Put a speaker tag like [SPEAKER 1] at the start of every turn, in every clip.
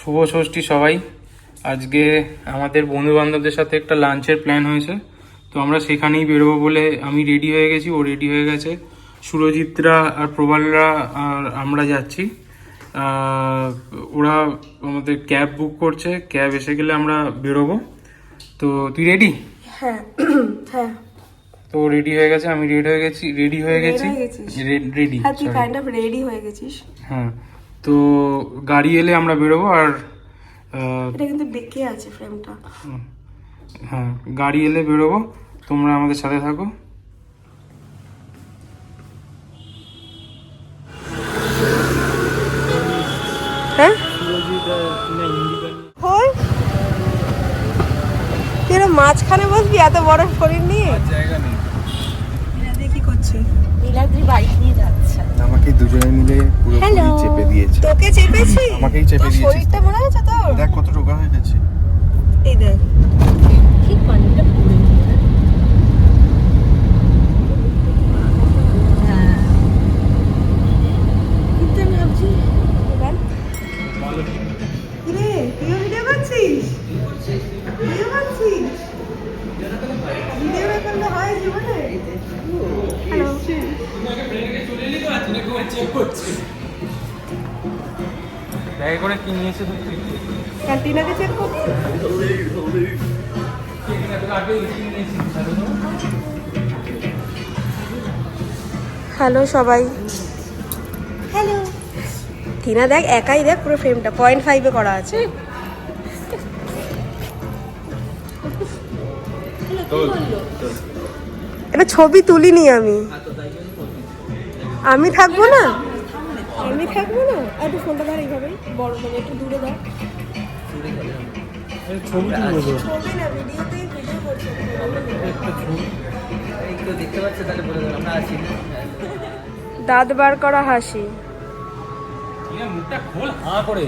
[SPEAKER 1] শুভ ষষ্ঠী সবাই। আজকে আমাদের বন্ধু বান্ধবদের সাথে একটা লাঞ্চের প্ল্যান হয়েছে, তো আমরা সেখানেই বেরোবো বলে আমি রেডি হয়ে গেছি, ও রেডি হয়ে গেছে, সুরজিৎরা আর প্রবালরা আর আমরা যাচ্ছি। ওরা আমাদের ক্যাব বুক করছে, ক্যাব এসে গেলে আমরা বেরোবো। তো তুই রেডি?
[SPEAKER 2] হ্যাঁ হ্যাঁ
[SPEAKER 1] তো রেডি হয়ে গেছে, আমি রেডি হয়ে গেছি, রেডি
[SPEAKER 2] হ্যাঁ তুই কাইন্ড অফ রেডি হয়ে গেছিস।
[SPEAKER 1] হ্যাঁ, তো গাড়ি এলে আমরা বেরোবো। আর
[SPEAKER 2] এটা কিন্তু বেঁকে আছে ফ্রেমটা।
[SPEAKER 1] হ্যাঁ, গাড়ি এলে বেরোবো, তোমরা আমাদের সাথে থাকো।
[SPEAKER 2] হ্যাঁ তুই মাঝখানে বসবি এত বড় শরীর নিয়ে?
[SPEAKER 1] জায়গা নেই।
[SPEAKER 2] কি করছে?
[SPEAKER 3] নীলাদ্রি বাইক নিয়ে যাচ্ছে।
[SPEAKER 4] আমাকে দুজনে মিলে পুরোপুরি চেপে দিয়েছে।
[SPEAKER 2] তোকে চেপেছি?
[SPEAKER 4] আমাকেই চেপে দিয়েছে।
[SPEAKER 2] শরীরটা মনে আছে তোর?
[SPEAKER 4] দেখ কত রোগা হয়ে গেছে।
[SPEAKER 2] এই দেখ
[SPEAKER 3] ঠিক পানিটা পড়ে
[SPEAKER 2] কিন্তু আমি ভাবছি কিরে তুইও ভিডিও করছিস? ভিডিও করছিস? ভিডিও না করলে হয় জীবনে? হ্যালো
[SPEAKER 1] ব্যাগে করে কি নিয়েছে তুই?
[SPEAKER 2] ক্যান্টিনাকে চেক করছিস? হ্যালো সবাই, হ্যালো। টিনা দেখ একাই, দেখ পুরো ফ্রেমটা 0.5 করা আছে। এটা ছবি তুলিনি আমি থাকবো না, আমি থাকবো না। আর একটু ফোনটা ধর এইভাবেই, বড় মানে একটু দূরে ধর।
[SPEAKER 1] ছবি তুলবো তো।
[SPEAKER 2] ছবি না, ভিডিওতেই ভিডিও করছি।
[SPEAKER 5] দেখতে পাচ্ছে তাহলে বলে দেবো আমরা আছি।
[SPEAKER 2] দাঁত বার করা হাসি।
[SPEAKER 1] মুখটা খোল, হাঁ করে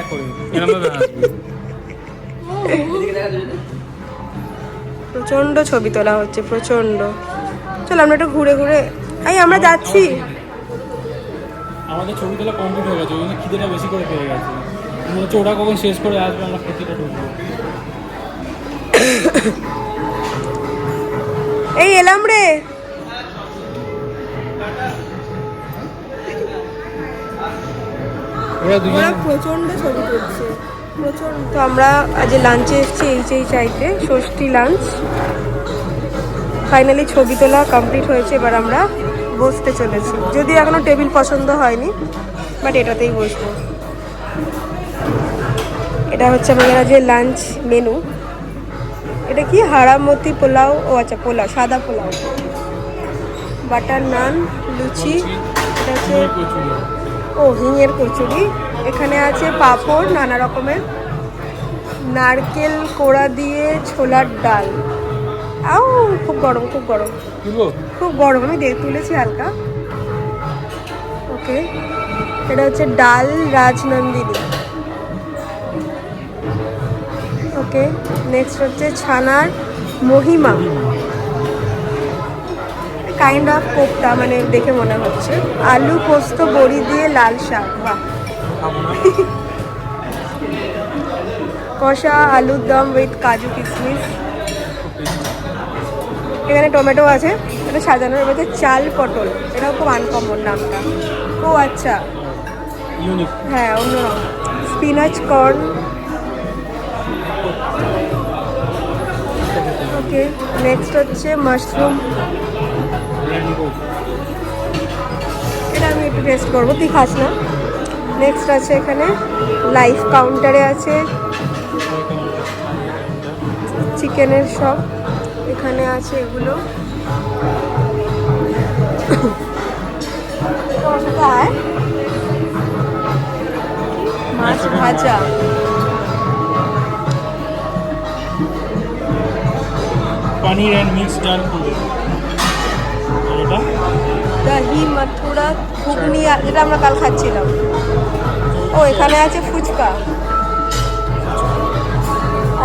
[SPEAKER 1] করে এরকম ভাবে হাসবি।
[SPEAKER 2] প্রচন্ড ছবি তোলা হচ্ছে, প্রচন্ড। চল আমরা একটু ঘুরে ঘুরে আমরা যাচ্ছি।
[SPEAKER 1] আমাদের ছবি তোলা কমপ্লিট হয়ে গেছে, ওই জন্য খিদেটা বেশি করে পেয়ে গেছে। মনে হচ্ছে ওরা কখন শেষ করে আসবে, আমরা খেতেটা ঢুকবো।
[SPEAKER 2] এই এলাম রে। ওরা প্রচন্ড ছবি তুলছে, প্রচন্ড। তো আমরা আজ লাঞ্চে এসেছি HHIতে, ষষ্ঠী লাঞ্চ। ফাইনালি ছবি তোলা কমপ্লিট হয়েছে, এবার আমরা বসতে চলেছি। যদিও এখনো টেবিল পছন্দ হয়নি, বাট এটাতেই বসবো। এটা হচ্ছে আমাদের আজ লাঞ্চ মেনু। এটা কি হারামতি পোলাও, ও আচ্ছা পোলাও, সাদা পোলাও, বাটার নান, লুচি, এটা হচ্ছে হিঙের কচুরি। এখানে আছে পাঁপড়, নানা রকমের, নারকেল কোড়া দিয়ে ছোলার ডাল। খুব গরম, খুব গরম, খুব গরম। আমি তুলেছি হালকা। ওকে, এটা হচ্ছে ডাল রাজনন্দিনী। ওকে, নেক্সট হচ্ছে ছানার মহিমা, কাইন্ড অফ কোপ্তা মানে দেখে মনে হচ্ছে। আলু পোস্ত বড়ি দিয়ে লাল শাক, বাহ। কষা আলুর দম উইথ কাজু কিশমিশ। এখানে টমেটো আছে, এটা সাজানো রয়েছে। চাল পটল, এটাও খুব আনকমন নামটা। ও আচ্ছা, হ্যাঁ অন্যরকম। Spinach corn. ওকে, নেক্সট হচ্ছে মাশরুম। এটা আমি একটু টেস্ট করবো, তুই খাস না। নেক্সট আছে এখানে লাইফ কাউন্টারে আছে চিকেনের সব, এখানে আছে এগুলো। মাছ ভাজা,
[SPEAKER 1] পনির এন্ড মিক্স ডাল পুরি, এটা
[SPEAKER 2] দহি মথুরা ঘুগনি, যেটা আমরা কাল খাচ্ছিলাম। ও এখানে আছে ফুচকা।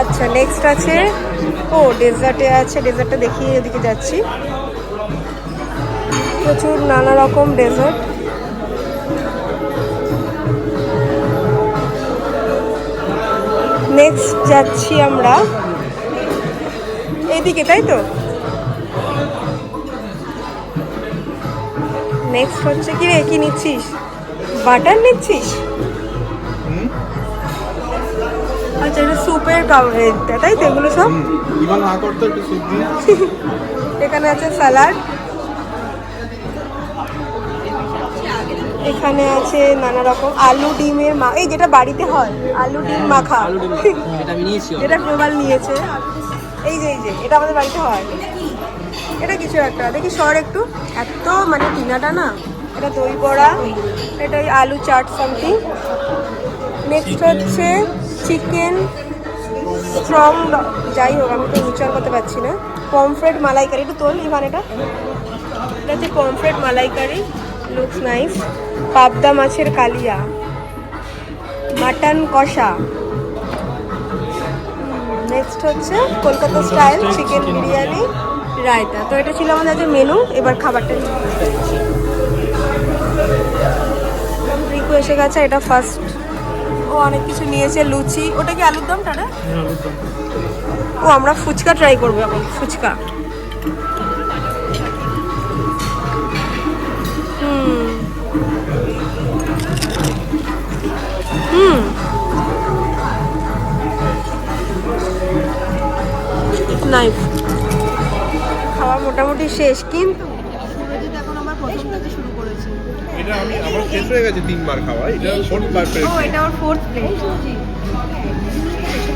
[SPEAKER 2] আচ্ছা, নেক্সট আছে ডেজার্টে আছে। ডেজার্টটা দেখিয়ে এদিকে যাচ্ছি। প্রচুর নানা রকম ডেজার্ট। নেক্সট যাচ্ছি আমরা এইদিকে, তাই তো? নেক্সট হচ্ছে কি রে, কি নিচ্ছিস? বাটার নিচ্ছিস? আচ্ছা, এটা স্যুপের কাউন্টার, তাই তো? এগুলো সব
[SPEAKER 4] ইভান না করতে একটু স্যুপ দিয়ে।
[SPEAKER 2] এখানে আছে স্যালাড, এখানে আছে নানা রকম আলু ডিমের এই যেটা বাড়িতে হয় আলু ডিম মাখা,
[SPEAKER 5] এটা আমি নিয়েছি
[SPEAKER 2] এটা প্রবাল নিয়েছে। এই যে এটা আমাদের বাড়িতে হয়। এটা কিছু একটা দেখি সর একটু, এত মানে টিনাটা না। এটা দই বড়া, এটা ওই আলু চাট সামথিং। নেক্সট হচ্ছে চিকেন স্ট্রং, যাই হোক আমি তো উচ্চারণ করতে পারছি না। পমফ্রেট মালাইকারি, একটু তোল ইভান। এটা হচ্ছে পমফ্রেট মালাইকারি, লুকস নাইস। পাবদা মাছের কালিয়া, মাটন কষা। নেক্সট হচ্ছে কলকাতা স্টাইল চিকেন বিরিয়ানি, রায়তা। তো এটা ছিল আমাদের আজকে মেনু। এবার খাবারটা রিকু এসে গেছে, এটা ফার্স্ট। ও অনেক কিছু নিয়েছে, লুচি। ওটা কি আলুর দমটা না? ও আমরা ফুচকা ট্রাই করবো এখন, ফুচকা। নাইস, খাওয়া মোটামুটি শেষ, কিন্তু সুরজিৎ এখন আমার প্রথম থেকে শুরু করেছে।
[SPEAKER 4] এটা আমার শেষ হয়ে গেছে 3 বার খাওয়া, এটা 4th বার প্লেট।
[SPEAKER 2] ও এটা আমার 4th প্লেট।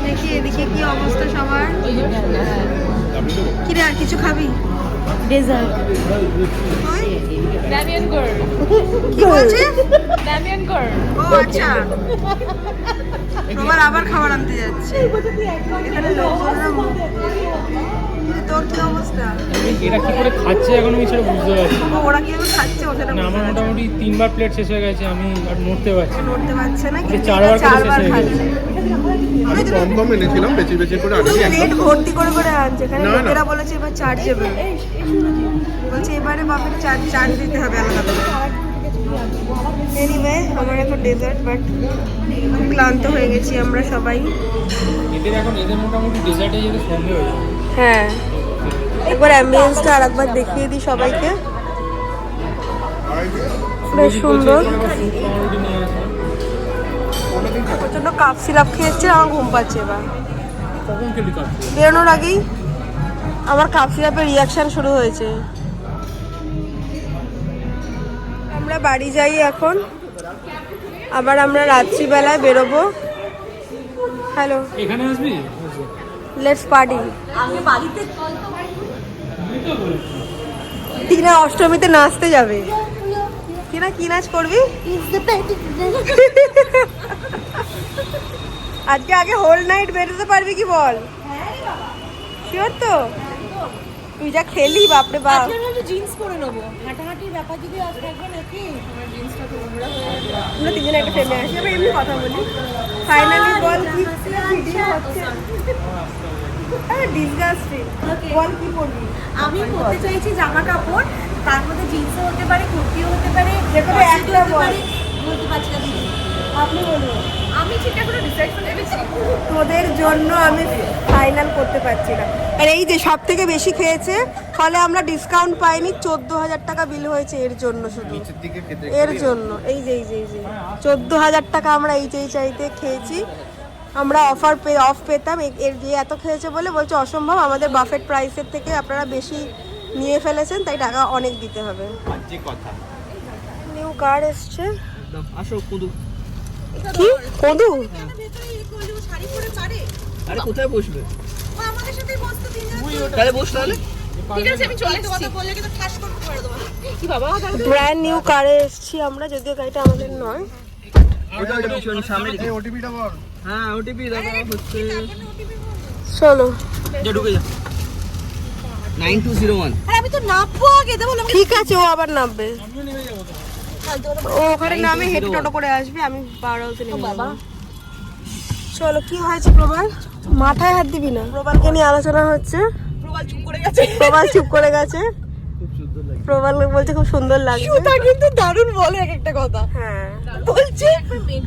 [SPEAKER 2] দেখি এদিকে কি অবস্থা সবার। কি রে, আর কিছু খাবি?
[SPEAKER 3] ডেজার্ট
[SPEAKER 2] তুই
[SPEAKER 3] ড্যামিয়ান গার্ল
[SPEAKER 2] কি বলছিস?
[SPEAKER 3] ড্যামিয়ান গার্ল
[SPEAKER 2] ও আচ্ছা, তোমার আবার খাবার আনতে যাচ্ছে। এখানে লোকজনরা তোর কি অবস্থা?
[SPEAKER 1] এরা কি করে খাচ্ছে এখন আমি সেটা বুঝতে পারছি না।
[SPEAKER 2] ওরা কি খাচ্ছে ওটা
[SPEAKER 1] না, আমার মোটামুটি 3 বার প্লেট শেষ হয়ে গেছে, আমি আর নড়তে পারছি না।
[SPEAKER 2] নড়তে পারছে না, কিন্তু
[SPEAKER 1] 4 বার করে
[SPEAKER 2] চারবার
[SPEAKER 1] শেষ হয়ে
[SPEAKER 2] খাচ্ছে।
[SPEAKER 4] আমি কম কম এনেছিলাম, বেশি বেশি করে আনি একদম।
[SPEAKER 2] প্লেট ভর্তি করে করে আনছে। এখানে
[SPEAKER 4] না, না।
[SPEAKER 2] লোকেরা বলেছে এবার চার্জ দেবে, বলছে এবারে বাপের চার্জ দিতে হবে আলাদা করে। এনিওয়ে আমার এখন ডেজার্ট, বাট ক্লান্ত হয়ে গেছি আমরা সবাই।
[SPEAKER 1] এদের মোটামুটি ডেজার্টে যেতে সন্ধে হয়ে যায়।
[SPEAKER 2] হ্যাঁ, একবার অ্যাম্বিয়েন্সটা আর একবার দেখিয়ে দিই সবাইকে। বেশ সুন্দর। প্রচন্ড কাপ সিরাপ খেয়েছে, আমার ঘুম পাচ্ছে। এবার
[SPEAKER 1] কখন খেলি কাপ?
[SPEAKER 2] বেরোনোর আগেই আমার কাপ সিরাপের রিয়াকশন শুরু হয়েছে। আমরা বাড়ি যাই এখন, আবার আমরা রাত্রিবেলায় বেরোবো। হ্যালো,
[SPEAKER 1] এখানে আসবি?
[SPEAKER 2] Let's party. টিনা অষ্টমীতে নাচতে যাবে। টিনা কি নাচ করবি আজকে? আগে হোল নাইট বেরোতে পারবি কি বল? শিওর তো? তুই যা খেলি, বাপরে বাপ।
[SPEAKER 3] জিন্স পরে নেবো, হাঁটাহাঁটির ব্যাপার যদি আজ থাকবে নাকি তোমার জিন্সটা তো নোংরা হয়ে যাবে।
[SPEAKER 2] আমরা তিনজনে একটা ফ্রেমে আসি, আমরা এমনি কথা বলি। ফাইনালি বল কি ভিডিও হচ্ছে? ডিসগাস্টিং। বল কি করবি?
[SPEAKER 3] আমি পরতে চাইছি জামা কাপড়, তার মধ্যে জিন্সও হতে পারে, কুর্তিও হতে পারে,
[SPEAKER 2] যেকোনো একটা বল।
[SPEAKER 3] বলতে পারছি না দিদি।
[SPEAKER 2] আপনি বলুন।
[SPEAKER 3] আমি সেটা কোনো ডিসাইড করে নিয়েছি।
[SPEAKER 2] তোদের জন্য আমি ফাইনাল করতে পারছি না। আর এই যে সব থেকে বেশি খেয়েছে, ফলে আমরা ডিসকাউন্ট পাইনি। 14,000 টাকা বিল হয়েছে এর জন্য, শুধু
[SPEAKER 4] নিচের দিকে খেতে
[SPEAKER 2] এর জন্য। এই যে 14,000 টাকা আমরা এই চাইতে খেয়েছি। আমরা অফ পেতাম, এর দিয়ে এত খেয়েছে বলে বলছে অসম্ভব, আমাদের বাফেট প্রাইসের থেকে আপনারা বেশি নিয়ে ফেলেছেন, তাই টাকা অনেক দিতে হবে।
[SPEAKER 4] যে কথা।
[SPEAKER 2] নিউ কার এসছে।
[SPEAKER 5] আসো কুদু।
[SPEAKER 2] কি কদু?
[SPEAKER 5] আরে কোথায় বসবে? তাহলে বস তাহলে।
[SPEAKER 3] কি বাবা,
[SPEAKER 2] ব্র্যান্ড নিউ কারে এসছি আমরা, যদিও গাড়িটা আমাদের নয়।
[SPEAKER 5] ওটা পিছন সামনে দিকে।
[SPEAKER 4] এই ওটিপিটা বল।
[SPEAKER 5] হ্যাঁ ওটিপি দাদা হচ্ছে।
[SPEAKER 2] চলো,
[SPEAKER 5] যা ঢুকে যা। 9201।
[SPEAKER 3] আরে আমি তো নামবো আগে, দেবো না।
[SPEAKER 2] ঠিক আছে, ও আবার নামবে। ও ওখানে নামে হেঁটে টোটো করে আসবে, আমি বাড়াতে নেব। বাবা চলো, কি হয়েছে প্রবাল? মাথায় হাত দিবি না। প্রবালকে নিয়ে আলোচনা হচ্ছে। প্রবাল চুপ করে গেছে। প্রবাল বলছে খুব সুন্দর লাগছে।
[SPEAKER 3] সুতা কিন্তু দারুণ বলে এক একটা কথা।
[SPEAKER 2] হ্যাঁ,
[SPEAKER 3] বলছে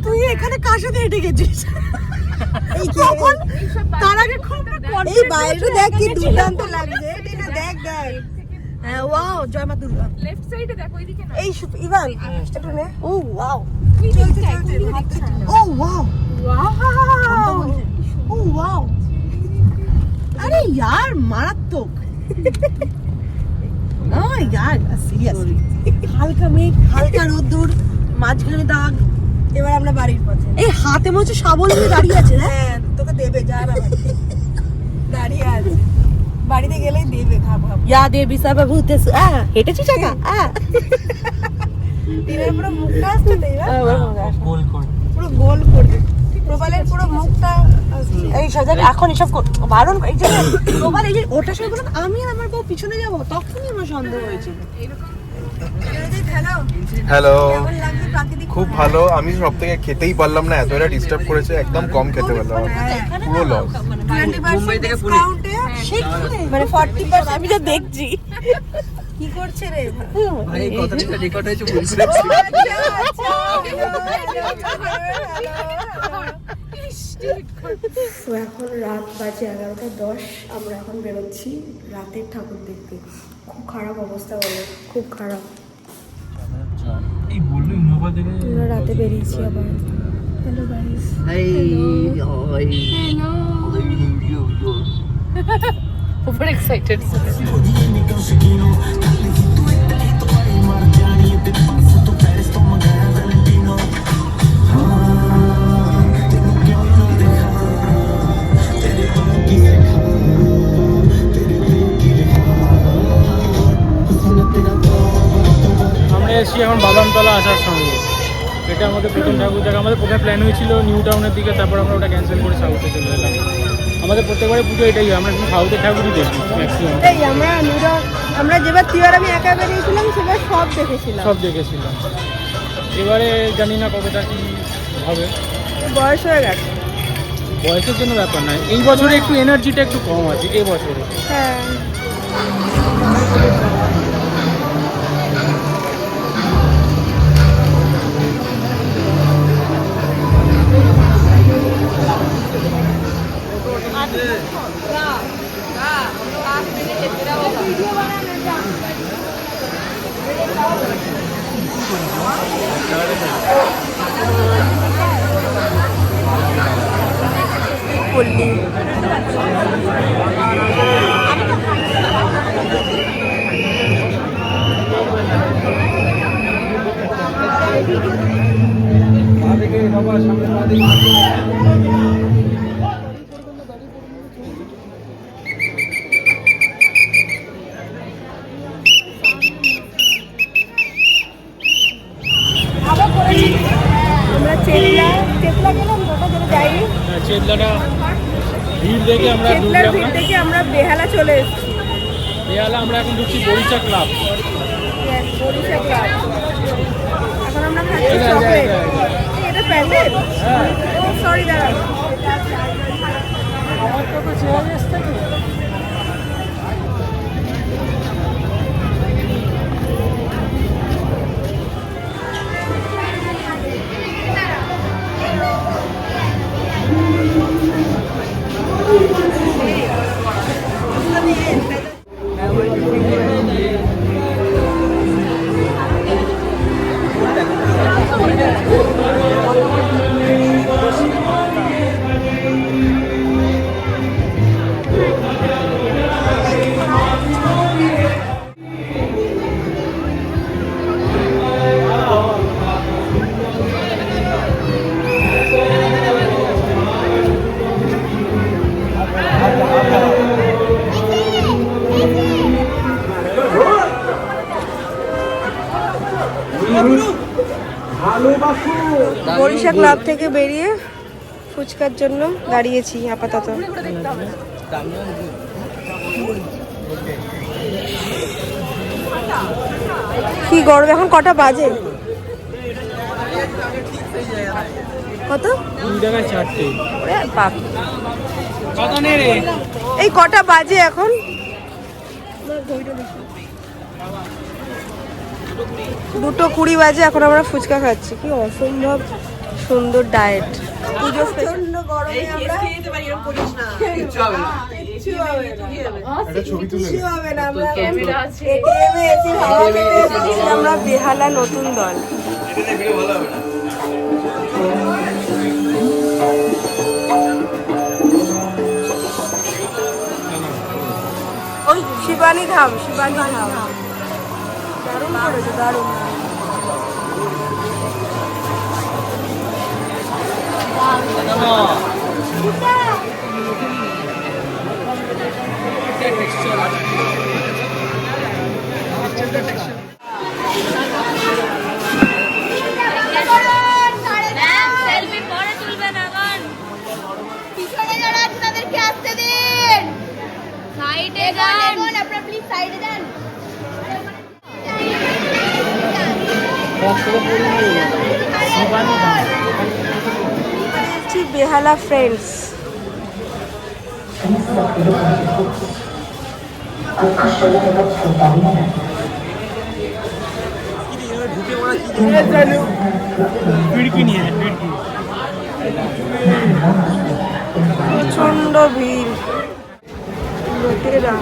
[SPEAKER 3] তুই এখানে কার সাথে হেঁটে গেছিস?
[SPEAKER 2] এই কখন তার আগে এই বাইরে দেখ কি দুর্দান্ত লাগছে টিনা দেখ দেখ হ্যাঁ ওয়াও জয় মা দুর্গা
[SPEAKER 3] লেফট সাইডে দেখো ওইদিকে না
[SPEAKER 2] এই ইভান একটু নে ও wow oh wow oh wow আরে यार মারাত্মক ও यार সিরিয়াসলি হালকা মেঘ হালকা রোদ্দুর মাঝখানে দাগ এবার আমরা বাড়ির পথে এই হাতে মনে হচ্ছে শাবল নিয়ে দাঁড়িয়ে আছে হ্যাঁ তোকে দেবে যা না দাঁড়িয়ে আছে বাড়িতে গেলেই দেবে খাবো ইয়া দেবী সব ভূতে হেঁটেছিস একা তীরের পুরো মুখটা আসছে তো
[SPEAKER 5] গোল কর
[SPEAKER 2] পুরো গোল করবে প্রবালের পুরো মুখটা এই সাজাক এখন এসব বারণ এই যে প্রবাল এই যে ওটা সব বললাম আমি আর আমার বউ পিছনে যাব তখনই আমার সন্দেহ হয়েছিল
[SPEAKER 4] হ্যালো
[SPEAKER 2] কেমন লাগছে প্রাকৃতিক
[SPEAKER 4] খুব ভালো আমি সব থেকে খেতেই পারলাম না এতটা ডিস্টার্ব করেছে একদম কম খেতে পারলাম পুরো লস
[SPEAKER 5] মুম্বাই থেকে পুনে।
[SPEAKER 2] মানে 40% আমি যা দেখছি কি করছে রে
[SPEAKER 5] ভাই এই কথাটা রেকর্ড হয়েছে বলছি
[SPEAKER 2] তো এখন রাত বাজে 11:10 আমরা এখন বেরোচ্ছি রাতের ঠাকুর দেখতে খুব খারাপ অবস্থা বলে খুব খারাপ
[SPEAKER 1] এই বললো ইনোভা থেকে
[SPEAKER 2] আমরা রাতে বেরিয়েছি আবার হ্যালো গাইস
[SPEAKER 3] ওভার এক্সাইটেড
[SPEAKER 1] আমরা এসেছি এখন বাদামতলা আসার সঙ্গে এটা আমাদের প্রথম ঠাকুর দেখা আমাদের প্রথমে প্ল্যান হয়েছিল নিউ টাউনের দিকে তারপর আমরা ওটা ক্যান্সেল করে সাউথে চলে এলাম আমাদের প্রত্যেকবারে পুজো এটাই হয় আমরা শুধু সাউথের ঠাকুরই দেখি ম্যাক্সিমাম
[SPEAKER 2] এই আমরা যেবার তুই আর আমি একা বেরিয়েছিলাম সেবার সব দেখেছিলাম
[SPEAKER 1] সব দেখেছিলাম এবারে জানি না কতটা কি হবে
[SPEAKER 2] বয়স হয়ে গেছে
[SPEAKER 1] বয়সের জন্য ব্যাপার নয় এই বছরে একটু এনার্জিটা একটু কম আছে এই বছরে
[SPEAKER 2] হ্যাঁ পল্লী আমরা চেতলা গেলাম ওটা যেটা যাইনি
[SPEAKER 1] চেতলাটা ভিড় দেখে আমরা
[SPEAKER 2] চেতলার
[SPEAKER 1] ঢুকলাম
[SPEAKER 2] ভিড়
[SPEAKER 1] না
[SPEAKER 2] থেকে আমরা বেহালা চলে এসেছি
[SPEAKER 1] বেহালা আমরা এখন ঢুকছি বরিশা ক্লাব
[SPEAKER 2] বরিশা ক্লাব এখন আমরা খাচ্ছি
[SPEAKER 1] এটা,
[SPEAKER 2] চকলেট
[SPEAKER 1] এটা।
[SPEAKER 2] এটা প্যান্ডেল
[SPEAKER 1] হ্যাঁ
[SPEAKER 2] ও সরি দাঁড়া
[SPEAKER 1] আমার তো চেয়ার এসছে তো
[SPEAKER 2] বরিশা ক্লাব থেকে বেরিয়ে ফুচকার জন্য দাঁড়িয়েছি আপাতত কি গরম এখন কটা বাজে কত
[SPEAKER 1] 2 টাকায় 4টে
[SPEAKER 2] ওরে বাপ
[SPEAKER 1] কত নে রে
[SPEAKER 2] এই কটা বাজে এখন 2:20 বাজে এখন আমরা ফুচকা খাচ্ছি কি অসম্ভব সুন্দর ডায়েট পুজোর জন্য গরমে আমরা
[SPEAKER 5] কিচ্ছু হবে না।
[SPEAKER 2] কিচ্ছু হবে না।
[SPEAKER 4] একটা ছবি তুলে
[SPEAKER 2] কিচ্ছু হবে না, আমরা এখন
[SPEAKER 3] ক্যামেরা আছে।
[SPEAKER 2] ATM এ এসে হাওয়া খেতে এসেছি আমরা বেহালা নতুন দল। ওই শিবানী ধাম, শিবানী ধাম দারুণ করেছে, দারুণ।
[SPEAKER 3] সেলফি পরে তুলবেন এখন।
[SPEAKER 6] পিছনে যারা আছে তাদেরকে আসতে দিন।
[SPEAKER 3] সাইডে যান।
[SPEAKER 6] এখন আপনারা প্লিজ সাইডে যান।
[SPEAKER 2] বেহালা ফ্রেন্ডস। প্রচন্ড ভিড়, লোকেরা।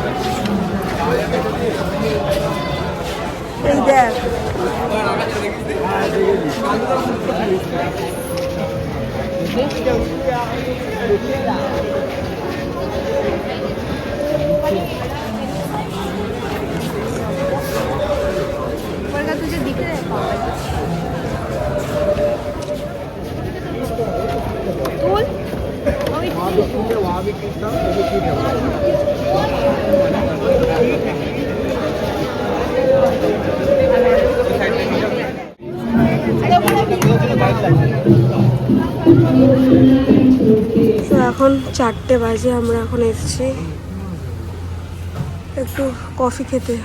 [SPEAKER 2] এই দেখ,
[SPEAKER 6] तुझे दिख रहा है
[SPEAKER 2] তো এখন 4টে বাজে, আমরা এখন এসেছি একটু কফি খেতে।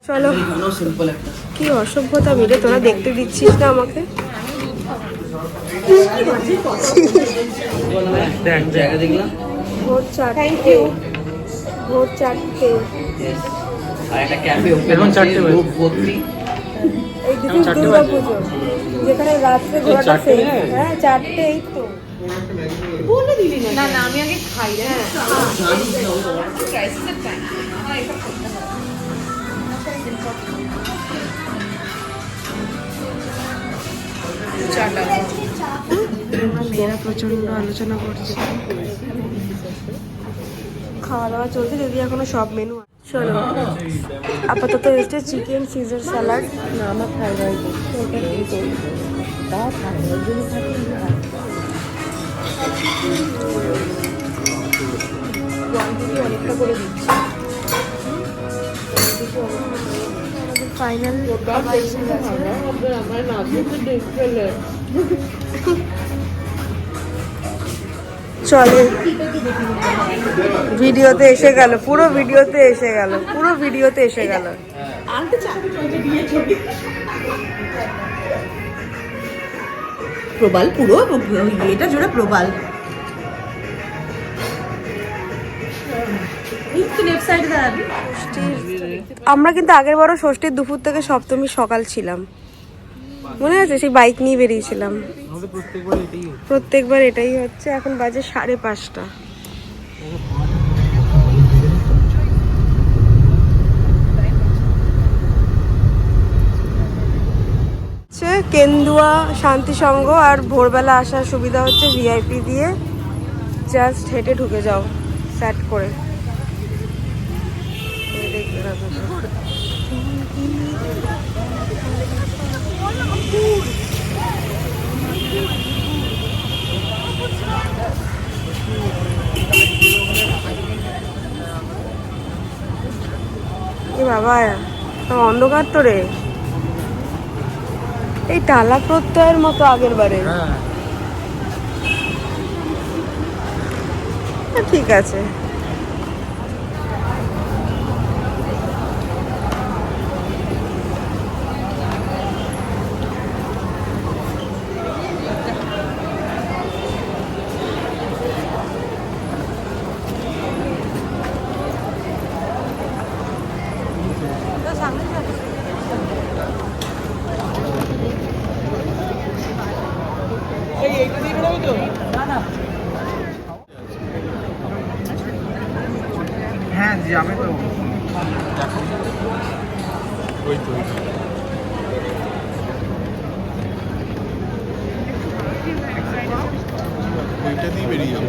[SPEAKER 2] চলো,
[SPEAKER 5] সিম্পল একটা
[SPEAKER 2] কি অসভ্যতা মিলে, তোরা দেখতে দিচ্ছিস না আমাকে।
[SPEAKER 5] জায়গা দেখলাম।
[SPEAKER 2] ভোর 4টে, ভোর 4টে।
[SPEAKER 5] আর একটা ক্যাফে ওপেন
[SPEAKER 1] এখন 4টে বাজে।
[SPEAKER 5] লোক ভর্তি।
[SPEAKER 2] এই দিন দুর্গা পুজো, যেখানে রাত্রে ঘোরাটা
[SPEAKER 1] 4টে
[SPEAKER 2] সেই।
[SPEAKER 1] বাজে?
[SPEAKER 2] হ্যাঁ 4টে, এই তো।
[SPEAKER 3] না না আমি আগে খাই। হ্যাঁ
[SPEAKER 2] মেয়েরা প্রচন্ড আলোচনা করছে, খাওয়া দাওয়া চলছে, যদি এখনো সব মেনু। চলো, আপাতত এসছে চিকেন সিজার স্যালাড। না, আমার থাইরয়েড অনেকটা করে দিচ্ছি। ফাইনাল চলে, ভিডিওতে এসে গেল, পুরো ভিডিওতে এসে গেল, পুরো ভিডিওতে এসে গেল।
[SPEAKER 7] প্রবাল পুরো এটা জোড়া প্রবাল
[SPEAKER 2] আমরা কিন্তু আগের বারও ষষ্ঠীর দুপুর থেকে সপ্তমী সকাল ছিলাম, মনে আছে? সেই বাইক নিয়ে বেরিয়েছিলাম। প্রত্যেকবার এটাই হচ্ছে। এখন বাজে 5:30। কেন্দুয়া শান্তি সংঘ। আর ভোরবেলা আসার সুবিধা হচ্ছে ভিআইপি দিয়ে জাস্ট হেঁটে ঢুকে যাও স্যাট করে। এ বাবা, অন্ধকার তো রে। এই টালা প্রত্যয়ের মতো আগের বারে। ঠিক আছে,
[SPEAKER 1] হ্যাঁ যাবে তো।
[SPEAKER 4] ওই তো ওইটা দিয়ে বেরিয়ে যাবো।